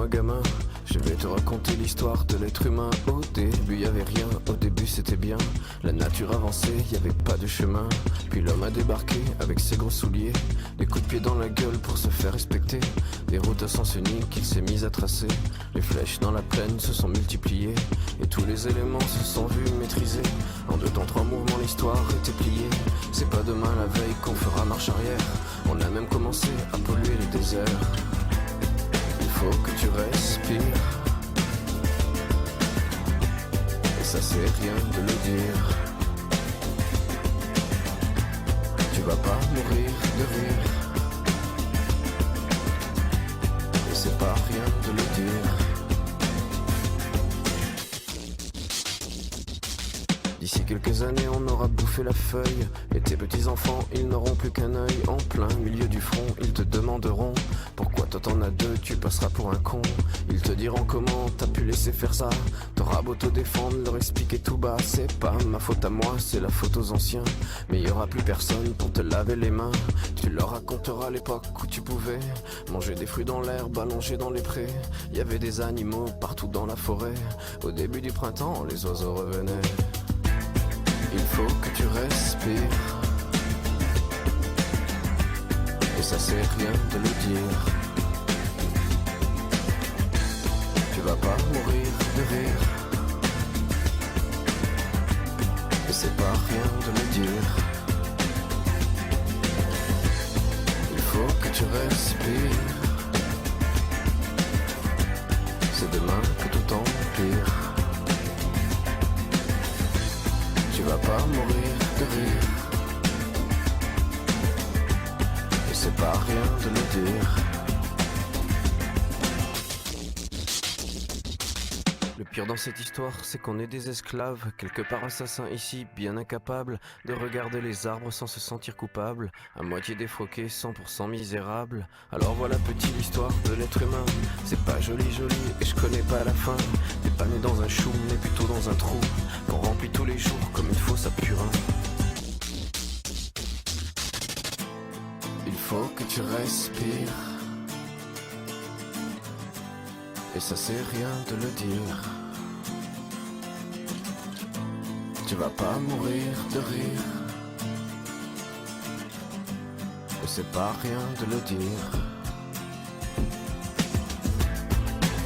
Écoute-moi gamin, je vais te raconter l'histoire de l'être humain. Au début y avait rien, au début c'était bien. La nature avançait, y avait pas de chemin. Puis l'homme a débarqué avec ses gros souliers, des coups de pied dans la gueule pour se faire respecter. Des routes à sens unique qu'il s'est mis à tracer. Les flèches dans la plaine se sont multipliées, et tous les éléments se sont vus maîtrisés. En 2 temps 3 mouvements l'histoire était pliée. C'est pas demain la veille qu'on fera marche arrière. On a même commencé à polluer les déserts. Il faut que tu respires, et ça c'est rien de le dire. Tu vas pas mourir de rire, et c'est pas rien de le dire. D'ici quelques années on aura bouffé la feuille, et tes petits enfants ils n'auront plus qu'un œil. En plein milieu du front ils te demanderont pourquoi toi t'en as 2, tu passeras pour un con. Ils te diront comment t'as pu laisser faire ça. T'auras beau te défendre, leur expliquer tout bas. C'est pas ma faute à moi, c'est la faute aux anciens. Mais y aura plus personne pour te laver les mains. Tu leur raconteras l'époque où tu pouvais manger des fruits dans l'herbe, allongés dans les prés. Y avait des animaux partout dans la forêt. Au début du printemps, les oiseaux revenaient. Il faut que tu respires, et ça c'est rien de le dire. Tu vas pas mourir de rire, et c'est pas rien de le dire. Il faut que tu respires, c'est demain que tout empire. Tu vas pas mourir de rire, et c'est pas rien de le dire. Le pire dans cette histoire, c'est qu'on est des esclaves, quelque part assassins ici, bien incapables de regarder les arbres sans se sentir coupables, à moitié défroqués, 100% misérables. Alors voilà petite l'histoire de l'être humain. C'est pas joli et je connais pas la fin. T'es pas né dans un chou, mais plutôt dans un trou qu'on remplit tous les jours comme une fosse à purin. Il faut que tu respires, et ça c'est rien de le dire. Tu vas pas mourir de rire, et c'est pas rien de le dire.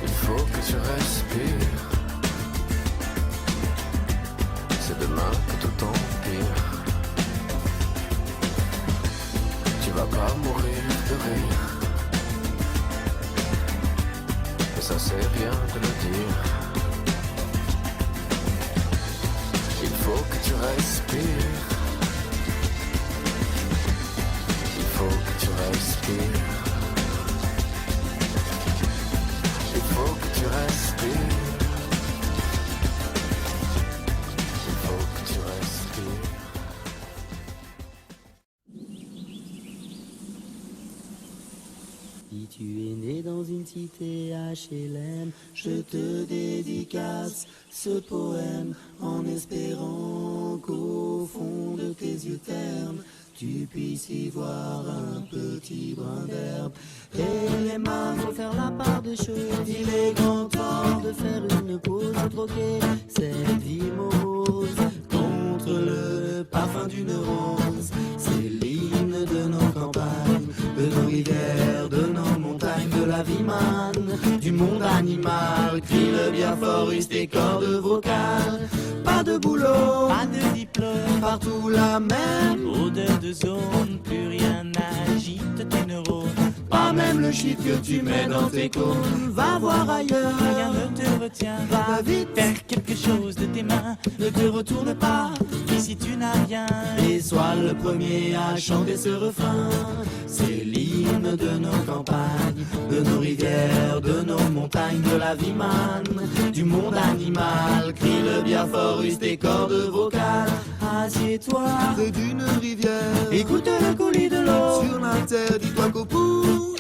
Il faut que tu respires, c'est demain que tout empire. Tu vas pas mourir de rire, et ça c'est rien de le dire. Il faut que tu respires, il faut que tu respires, il faut que tu respires, il faut que tu respires. Si tu es né dans une cité HLM, je te dédicace ce poème en espérant qu'au fond de tes yeux ternes, tu puisses y voir un petit brin d'herbe. Et les mains vont faire la part des choses. Il est grand temps de faire une pause, de troquer cette vie morose contre le parfum d'une rose. C'est l'hymne de nos campagnes, de nos rivières, de nos montagnes, de la vie manne, du monde animal. Crie le bien fort, use tes cordes vocales. Pas de boulot, Pas de diplôme, partout la même odeur de zone, plus rien n'agite tes neurones. pas même le chiffre que tu mets dans tes cônes. Va voir ailleurs, Rien ne te retient, va vite, faire quelque chose de tes mains. ne te retourne pas. Ici tu n'as rien, Et sois le premier à chanter ce refrain. C'est l'hymne de nos campagnes, de nos rivières, de nos montagnes, de la vie manne, du monde animal. Crie le bien fort, use tes cordes vocales. Assieds-toi près d'une rivière, écoute le coulis de l'eau. Sur la terre, dis-toi qu'au bout,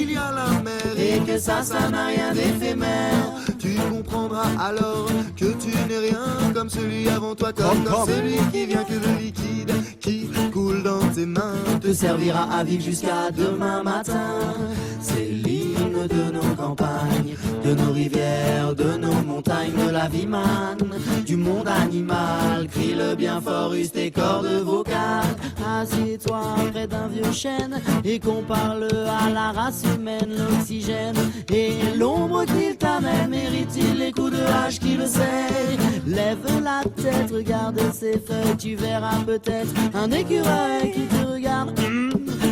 il y a la mer. Et que ça n'a rien d'éphémère. Tu comprendras alors que tu n'es rien comme celui avant toi, comme celui qui vient, que le liquide qui coule dans tes mains te servira à vivre jusqu'à demain matin. C'est l'hymne de nos campagnes, de nos rivières, de nos montagnes, de la vie manne, du monde animal, crie le bien fort, use tes cordes vocales. Assieds-toi près d'un vieux chêne et qu'on parle à la race humaine, l'oxygène et l'ombre qu'il t'amène. Mérite-t-il les coups de hache qui le sait? Lève la tête, regarde ses feuilles, tu verras peut-être un écureuil qui te regarde.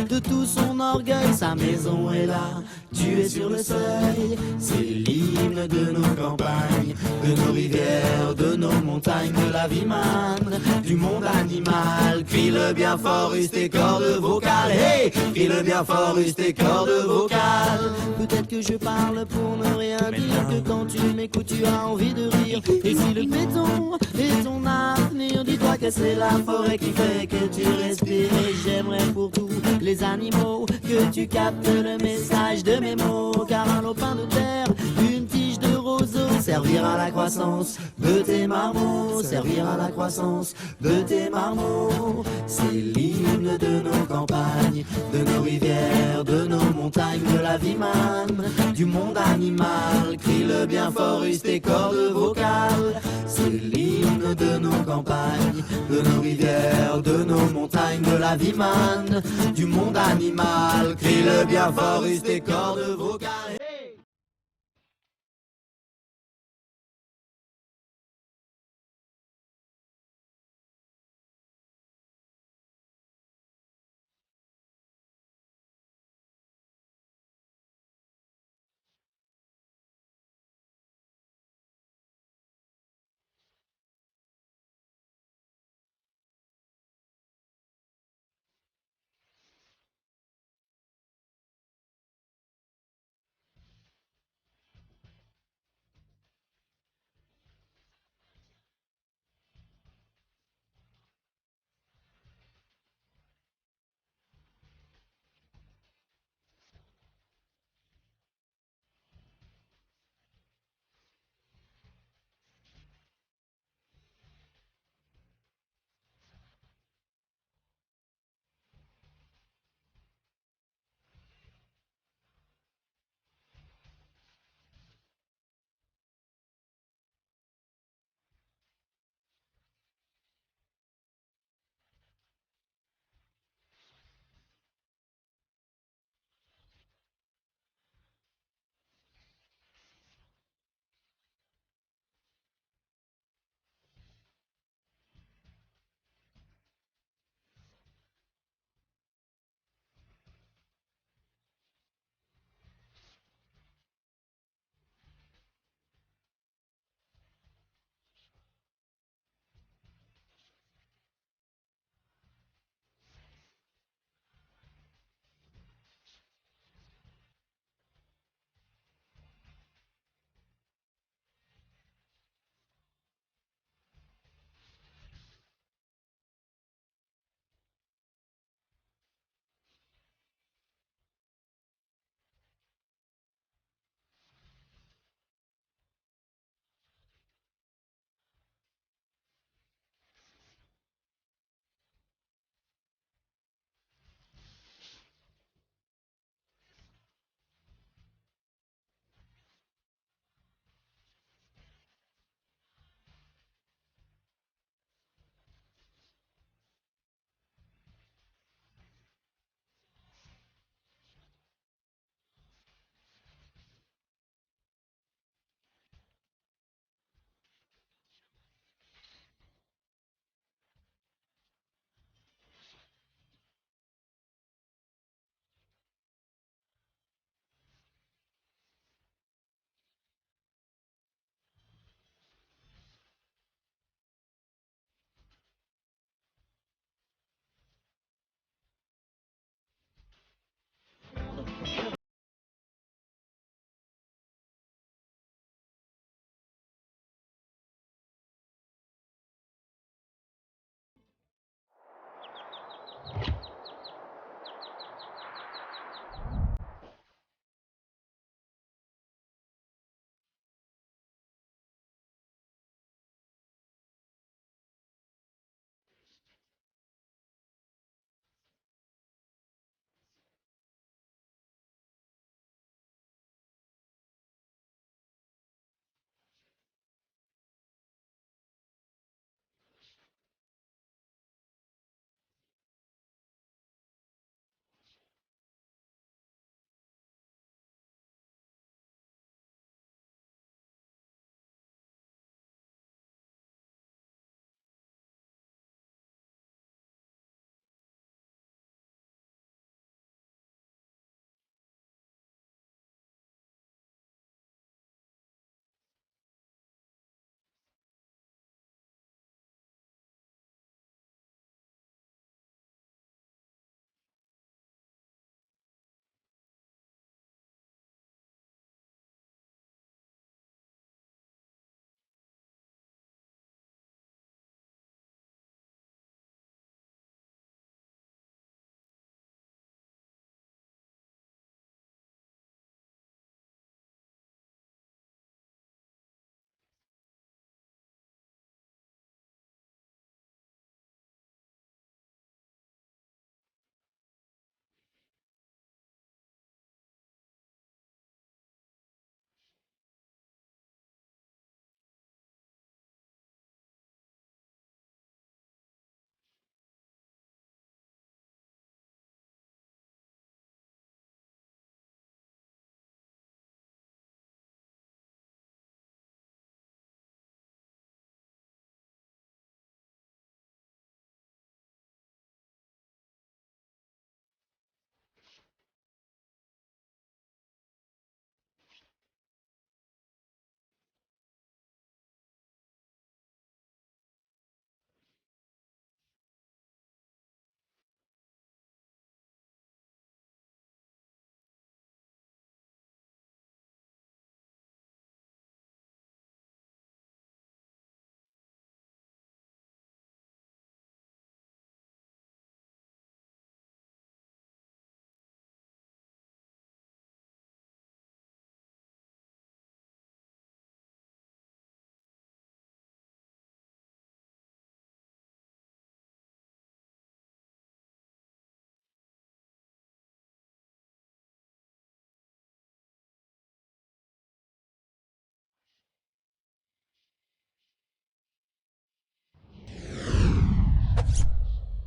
De tout son orgueil, sa maison est là, tu es sur le seuil. C'est l'hymne de nos campagnes, de nos rivières, de nos montagnes, de la vie manne, du monde animal. Crie le bien fort, use tes cordes vocales. Hey, crie le bien fort, use tes cordes vocales. Peut-être que je parle pour ne rien dire, que quand tu m'écoutes tu as envie de rire. Et si le béton est ton avenir, dis-toi que c'est la forêt qui fait que tu respires. Et j'aimerais pour tous les animaux que tu captes le message de mes mots, car un lopin de terre, une tige de roseau servira à la croissance de tes marmots, servira à la croissance de tes marmots. C'est l'hymne de nos campagnes, de nos rivières, de nos montagnes, de la vie manne, du monde animal. Crie le bien fort, use tes cordes vocales. C'est l'hymne de nos campagnes, de nos rivières, de nos montagnes, de la vie manne, du monde animal. Crie le bien fort, use tes cordes vocales.